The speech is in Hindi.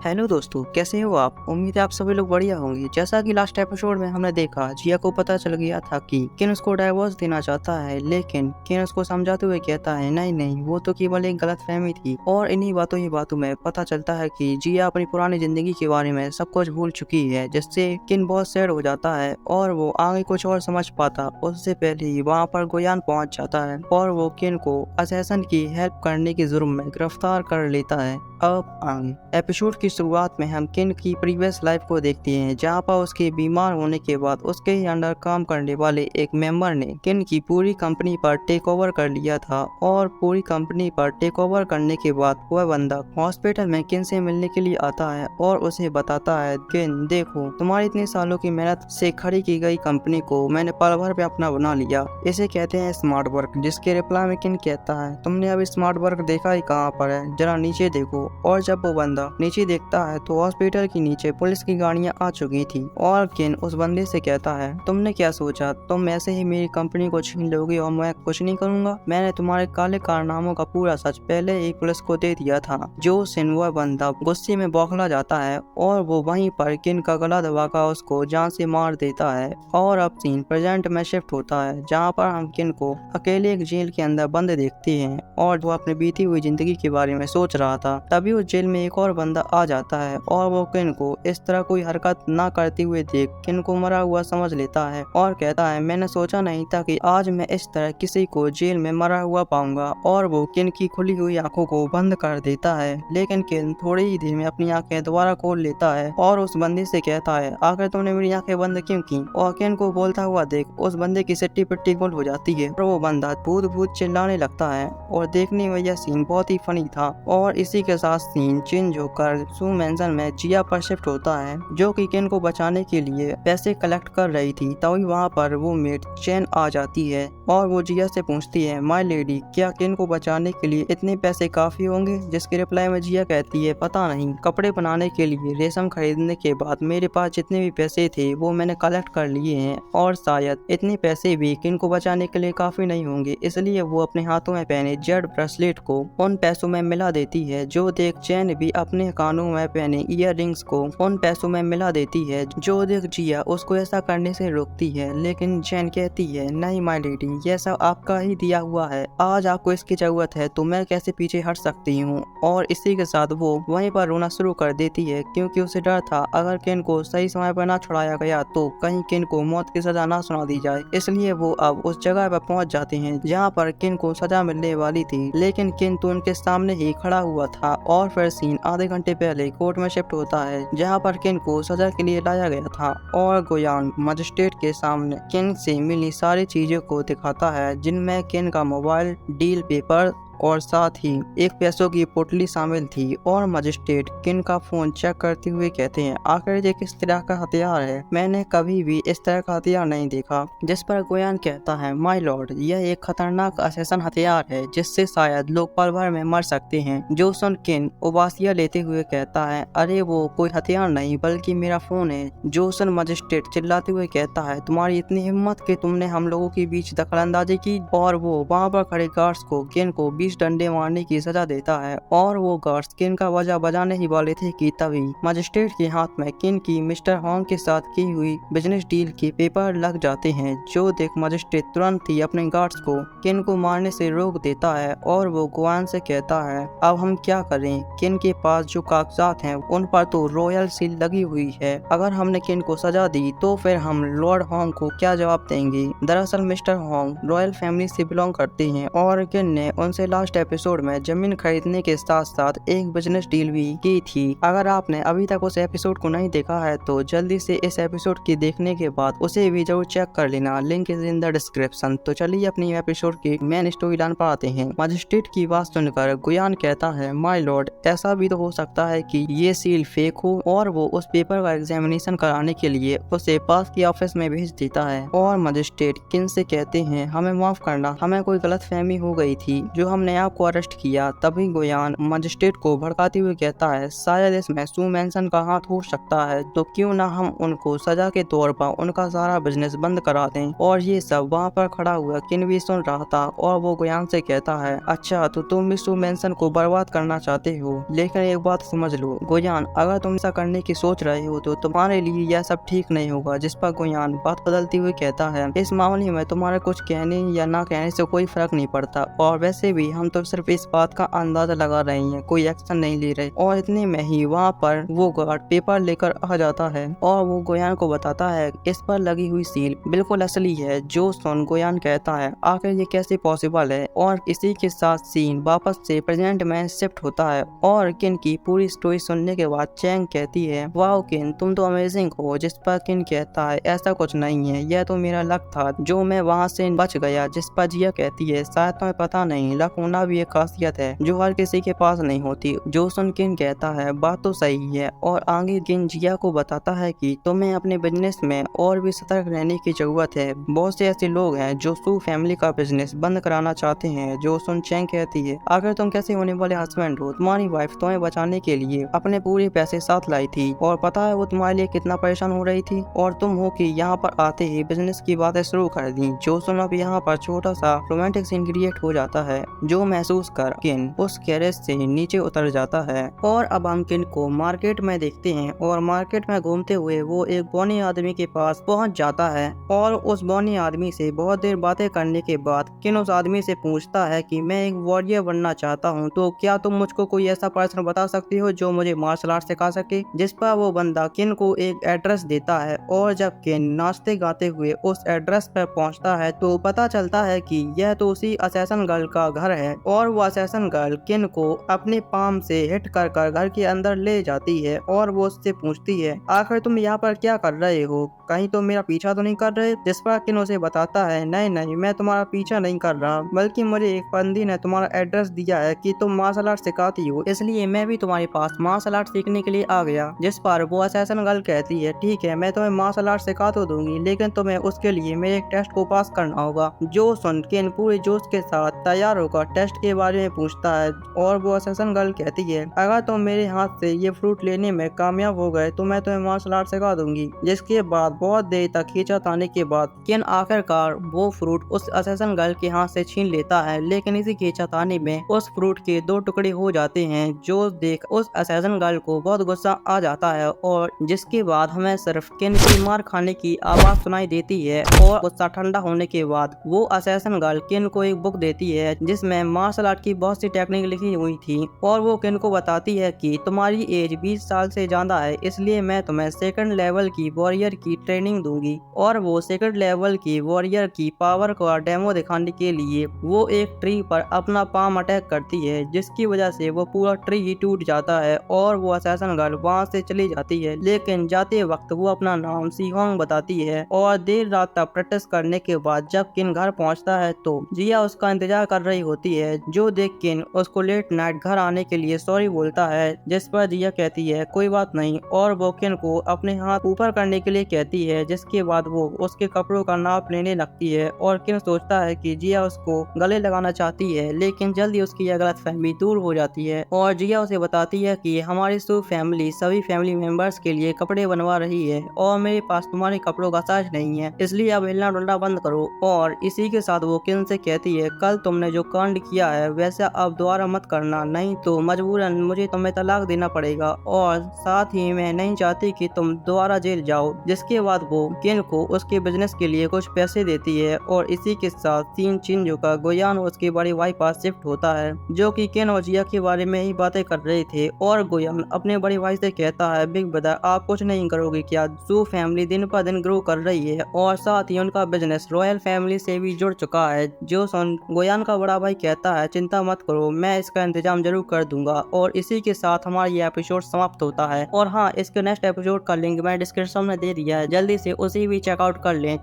हेलो दोस्तों, कैसे हो आप? उम्मीद है आप सभी लोग बढ़िया होंगे। जैसा कि लास्ट एपिसोड में हमने देखा, जिया को पता चल गया था कि किन उसको डाइवोर्स देना चाहता है, लेकिन किन उसको समझाते हुए कहता है नहीं नहीं, वो तो केवल एक गलतफहमी थी। और इन्हीं बातों ही बातों में पता चलता है कि जिया अपनी पुरानी जिंदगी के बारे में सब कुछ भूल चुकी है, जिससे किन बहुत सैड हो जाता है और वो आगे कुछ और समझ पाता उससे पहले ही वहाँ पर गोयान पहुँच जाता है और वो किन को असैसन की हेल्प करने के जुर्म में गिरफ्तार कर लेता है। अब आगे एपिसोड की शुरुआत में हम किन की प्रीवियस लाइफ को देखते हैं, जहां पर उसके बीमार होने के बाद उसके ही अंडर काम करने वाले एक मेंबर ने किन की पूरी कंपनी पर टेक ओवर कर लिया था। और पूरी कंपनी पर टेक ओवर करने के बाद वह बंदा हॉस्पिटल में किन से मिलने के लिए आता है और उसे बताता है, किन देखो, तुम्हारी इतने सालों की मेहनत से खड़ी की गई कंपनी को मैंने पल भर में अपना बना लिया। इसे कहते हैं स्मार्ट वर्क। जिसके रिप्लाई में किन कहता है, तुमने अभी स्मार्ट वर्क देखा ही कहाँ पर है, जरा नीचे देखो। और जब वो बंदा नीचे देखता है तो हॉस्पिटल के नीचे पुलिस की गाड़ियां आ चुकी थी। और किन उस बंदे से कहता है, तुमने क्या सोचा, तुम ऐसे ही मेरी कंपनी को छीन लोगे और मैं कुछ नहीं करूंगा? मैंने तुम्हारे काले कारनामों का पूरा सच पहले ही पुलिस को दे दिया था। जो सिन वह बंदा गुस्से में बौखला जाता है और वो वहीं पर किन का गला दबाकर उसको जान से मार देता है। और अब सीन प्रेजेंट में शिफ्ट होता है, जहाँ पर हम किन को अकेले एक जेल के अंदर बंद देखते हैं और वो अपनी बीती हुई जिंदगी के बारे में सोच रहा था। तभी उस जेल में एक और बंदा आ जाता है और वो किन को इस तरह कोई हरकत ना करते हुए देख किन को मरा हुआ समझ लेता है और कहता है, मैंने सोचा नहीं था कि आज मैं इस तरह किसी को जेल में मरा हुआ पाऊंगा। और वो किन की खुली हुई आंखों को बंद कर देता है, लेकिन किन थोड़ी ही देर में अपनी आंखें दोबारा खोल लेता है और उस बंदे से कहता है, आखिर तुमने मेरी आंखें बंद क्यों की? और किन को बोलता हुआ देख उस बंदे की सिट्टी पिट्टी गोल हो जाती है और वो बंदा भूत भूत चिल्लाने लगता है। और देखने में यह सीन बहुत ही फनी था। और इसी के साथ सीन चेंज होकर सू मेंशन में जिया पर शिफ्ट होता है, जो कि किन को बचाने के लिए पैसे कलेक्ट कर रही थी। तभी वहाँ पर वो मेट चैन आ जाती है और वो जिया से पूछती है, माय लेडी, क्या किन को बचाने के लिए इतने पैसे काफी होंगे? जिसके रिप्लाई में जिया कहती है, पता नहीं, कपड़े बनाने के लिए रेशम खरीदने के बाद मेरे पास जितने भी पैसे थे वो मैंने कलेक्ट कर लिए हैं और शायद इतने पैसे भी किन को बचाने के लिए काफी नहीं होंगे। इसलिए वो अपने हाथों में पहने जेड ब्रेसलेट को उन पैसों में मिला देती है। जो देख चैन भी अपने कानों में पहने ईयर रिंग्स को उन पैसों में मिला देती है। जो देख जिया उसको ऐसा करने से रोकती है, लेकिन चैन कहती है, नहीं माय लेडी, यह सब आपका ही दिया हुआ है, आज आपको इसकी जरूरत है तो मैं कैसे पीछे हट सकती हूँ। और इसी के साथ वो वहीं पर रोना शुरू कर देती है, क्योंकि उसे डर था अगर किन को सही समय पर ना छुड़ाया गया तो कहीं किन को मौत की सजा ना सुना दी जाए। इसलिए वो अब उस जगह पर पहुंच जाते हैं जहाँ पर किन को सजा मिलने वाली थी, लेकिन किन तो उनके सामने ही खड़ा हुआ था। और फिर सीन आधे घंटे पहले कोर्ट में शिफ्ट होता है, जहाँ पर किन को सजा के लिए लाया गया था। और गोयांग मजिस्ट्रेट के सामने किन से मिली सारी चीजों को दिखाता है, जिनमें किन का मोबाइल, डील पेपर और साथ ही एक पैसों की पोटली शामिल थी। और मजिस्ट्रेट किन का फोन चेक करते हुए कहते हैं, आखिर ये किस तरह का हथियार है? मैंने कभी भी इस तरह का हथियार नहीं देखा। जिस पर गोयान कहता है, माय लॉर्ड, यह एक खतरनाक असैसन हथियार है जिससे शायद लोग पल भर में मर सकते हैं। जो सुन किन उबासियां लेते हुए कहता है, अरे वो कोई हथियार नहीं बल्कि मेरा फोन है। जो सुन मजिस्ट्रेट चिल्लाते हुए कहता है, तुम्हारी इतनी हिम्मत कि तुमने हम लोगों के बीच दखलंदाजी की? और वो वहाँ पर खड़े गार्ड्स को किन को 20 डंडे मारने की सजा देता है। और वो गार्ड्स किन का वजह बजाने ही वाले थे कि तभी मजिस्ट्रेट के हाथ में किन की मिस्टर हॉन्ग के साथ की हुई बिजनेस डील के पेपर लग जाते हैं। जो देख मजिस्ट्रेट तुरंत ही अपने गार्ड्स को किन को मारने से रोक देता है और वो गोवान से कहता है, अब हम क्या करें? किन के पास जो कागजात हैं उन पर तो रॉयल सील लगी हुई है। अगर हमने किन को सजा दी तो फिर हम लॉर्ड हॉन्ग को क्या जवाब देंगे? दरअसल मिस्टर हॉन्ग रॉयल फैमिली से बिलोंग करते हैं और किन ने उनसे लास्ट एपिसोड में जमीन खरीदने के साथ साथ एक बिजनेस डील भी की थी। अगर आपने अभी तक उस एपिसोड को नहीं देखा है तो जल्दी से इस एपिसोड की देखने के बाद उसे भी जरूर चेक कर लेना, link is in the description. तो चलिए अपनी एपिसोड की मेन स्टोरी लाइन पर आते हैं। मजिस्ट्रेट की बात सुनकर गुयान कहता है, माय लॉर्ड, ऐसा भी तो हो सकता है कि ये सील फेक हो। और वो उस पेपर का एग्जामिनेशन कराने के लिए उसे पास की ऑफिस में भेज देता है। और मजिस्ट्रेट किन से कहते हैं, हमें माफ करना, हमें कोई गलतफहमी हो गई थी। जो हमने अपने आप को अरेस्ट किया। तभी गोयान मजिस्ट्रेट को भड़काते हुए कहता है शायद इसमें सू मैनसन का हाथ हो सकता है, तो क्यों ना हम उनको सजा के तौर पर उनका सारा बिजनेस बंद करा दें। और ये सब वहाँ पर खड़ा हुआ किन भी सुन रहा था और वो गोयान से कहता है अच्छा तो तुम भी सू मैनसन को बर्बाद करना चाहते हो, लेकिन एक बात समझ लो गोयान, अगर तुम ऐसा करने की सोच रहे हो तो तुम्हारे लिए यह सब ठीक नहीं होगा। जिस पर गोयान बात बदलते हुए कहता है इस मामले में तुम्हारे कुछ कहने या ना कहने से कोई फर्क नहीं पड़ता, और वैसे भी हम तो सिर्फ इस बात का अंदाजा लगा रहे हैं, कोई एक्शन नहीं ले रहे। और इतने में ही वहाँ पर वो गार्ड पेपर लेकर आ जाता है और वो गोयान को बताता है इस पर लगी हुई सील बिल्कुल असली है। जो सुन गोयान कहता है आखिर ये कैसे पॉसिबल है, और इसी के साथ सीन वापस से प्रेजेंट में शिफ्ट होता है। और किन की पूरी स्टोरी सुनने के बाद चैंग कहती है वाह किन तुम तो अमेजिंग हो। जिस पर किन कहता है ऐसा कुछ नहीं है, यह तो मेरा लक था जो मैं वहाँ से बच गया। जिस पर जिया कहती है शायद तुम्हें पता नहीं, लक होना भी एक खासियत है जो हर किसी के पास नहीं होती। जो सुन किन कहता है बात तो सही है, और आगे किन जिया को बताता है कि तुम्हें अपने बिजनेस में और भी सतर्क रहने की जरूरत है। बहुत से ऐसे लोग हैं जो सू फैमिली का बिजनेस बंद कराना चाहते हैं। जो सुन चैंग कहती है आखिर तुम कैसे होने वाले हस्बैंड हो, तुम्हारी वाइफ तुम्हें बचाने के लिए अपने पूरे पैसे साथ लाई थी, और पता है वो तुम्हारे लिए कितना परेशान हो रही थी, और तुम हो कि यहाँ पर आते ही बिजनेस की बातें शुरू कर दी। जो सुन अब यहाँ पर छोटा सा रोमांटिक सीन क्रिएट हो जाता है, जो महसूस कर किन उस कैरेज से नीचे उतर जाता है। और अब हम किन को मार्केट में देखते हैं, और मार्केट में घूमते हुए वो एक बौने आदमी के पास पहुंच जाता है, और उस बौने आदमी से बहुत देर बातें करने के बाद किन उस आदमी से पूछता है कि मैं एक वॉरियर बनना चाहता हूँ, तो क्या तुम मुझको कोई ऐसा पर्सन बता सकती हो जो मुझे मार्शल आर्ट सिखा सके। जिस पर वो बंदा किन को एक एड्रेस देता है, और जब किन नाचते गाते हुए उस एड्रेस पर पहुंचता है तो पता चलता है कि यह तो उसी असैसन गर्ल का घर है। और वो असैसन गर्ल किन को अपने पाम से हिट कर घर के अंदर ले जाती है, और वो उससे पूछती है आखिर तुम यहाँ पर क्या कर रहे हो, कहीं तुम मेरा पीछा तो नहीं कर रहे। जिस पर किन उसे बताता है नहीं नहीं मैं तुम्हारा पीछा नहीं कर रहा, बल्कि मुझे एक बंदी ने तुम्हारा एड्रेस दिया है कि तुम मार्शल आर्ट सिखाती हो, इसलिए मैं भी तुम्हारे पास मार्शल आर्ट सीखने के लिए आ गया। जिस पर वो असैसन गर्ल कहती है ठीक है मैं तुम्हें मार्शल आर्ट सिखा तो दूंगी, लेकिन तुम्हें उसके लिए मेरे एक टेस्ट को पास करना होगा। जो सुन किन पूरे जोश के साथ तैयार होकर टेस्ट के बारे में पूछता है, और वो असैसन गर्ल कहती है अगर तुम मेरे हाथ से ये फ्रूट लेने में कामयाब हो गए तो मैं तुम्हें मार्शल आर्ट सिखा दूंगी। जिसके बाद बहुत देर तक खींचाताने के बाद किन आखिरकार वो फ्रूट उस असैसन गर्ल के हाथ से छीन लेता है, लेकिन इसी खींचाताने में उस फ्रूट के 2 टुकड़े हो जाते हैं। जो देख उस असैसन गर्ल को बहुत गुस्सा आ जाता है, और जिसके बाद हमें सिर्फ किन की मार खाने की आवाज सुनाई देती है। और गुस्सा ठंडा होने के बाद वो असैसन गर्ल किन को एक बुक देती है जिसमें मार्शल आर्ट की बहुत सी टेक्निक लिखी हुई थी, और वो किन को बताती है कि तुम्हारी एज 20 साल से ज्यादा है, इसलिए मैं तुम्हें सेकंड लेवल की वॉरियर की ट्रेनिंग दूंगी। और वो सेकंड लेवल की वॉरियर की पावर का डेमो दिखाने के लिए वो एक ट्री पर अपना पाम अटैक करती है, जिसकी वजह से वो पूरा ट्री ही टूट जाता है, और वो असैसन गर्ल वहाँ से चली जाती है। लेकिन जाते वक्त वो अपना नाम सीहोंग बताती है, और देर रात तक प्रैक्टिस करने के बाद जब किन घर पहुँचता है तो जिया उसका इंतजार कर रही होती है। जो देख किन उसको लेट नाइट घर आने के लिए सॉरी बोलता है, जिस पर जिया कहती है कोई बात नहीं, और वो किन को अपने हाथ ऊपर करने के लिए कहती है। जिसके बाद वो उसके कपड़ों का नाप लेने लगती है, और किन सोचता है कि जिया उसको गले लगाना चाहती है, लेकिन जल्दी उसकी यह गलतफहमी दूर हो जाती है, और जिया उसे बताती है कि हमारी सू फैमिली सभी फैमिली मेंबर्स के लिए कपड़े बनवा रही है, और मेरे पास तुम्हारे कपड़ों का साइज नहीं है, इसलिए अब हिलना डुलना बंद करो। और इसी के साथ वो किन से कहती है कल तुमने जो कांड किया है वैसा अब दोबारा मत करना, नहीं तो मजबूरन मुझे तुम्हें तलाक देना पड़ेगा, और साथ ही मैं नहीं चाहती कि तुम दोबारा जेल जाओ। जिसके बाद वो किन को उसके बिजनेस के लिए कुछ पैसे देती है, और इसी के साथ सीन चेंज होकर गोयान उसकी बड़ी भाई पास शिफ्ट होता है, जो कि किन और जिया के बारे में ही बातें कर रहे थे। और गोयान अपने बड़े भाई से कहता है बिग ब्रदर आप कुछ नहीं करोगे क्या, सू फैमिली दिन पर दिन ग्रो कर रही है, और साथ ही उनका बिजनेस रॉयल फैमिली से भी जुड़ चुका है। जो सुन गोयान का बड़ा भाई कहता है चिंता मत करो मैं इसका इंतजाम जरूर कर दूंगा। और इसी के साथ हमारा ये एपिसोड समाप्त होता है। और हाँ, इसके नेक्स्ट एपिसोड का लिंक मैं डिस्क्रिप्शन में दे दिया है, जल्दी से उसे भी चेकआउट कर लें।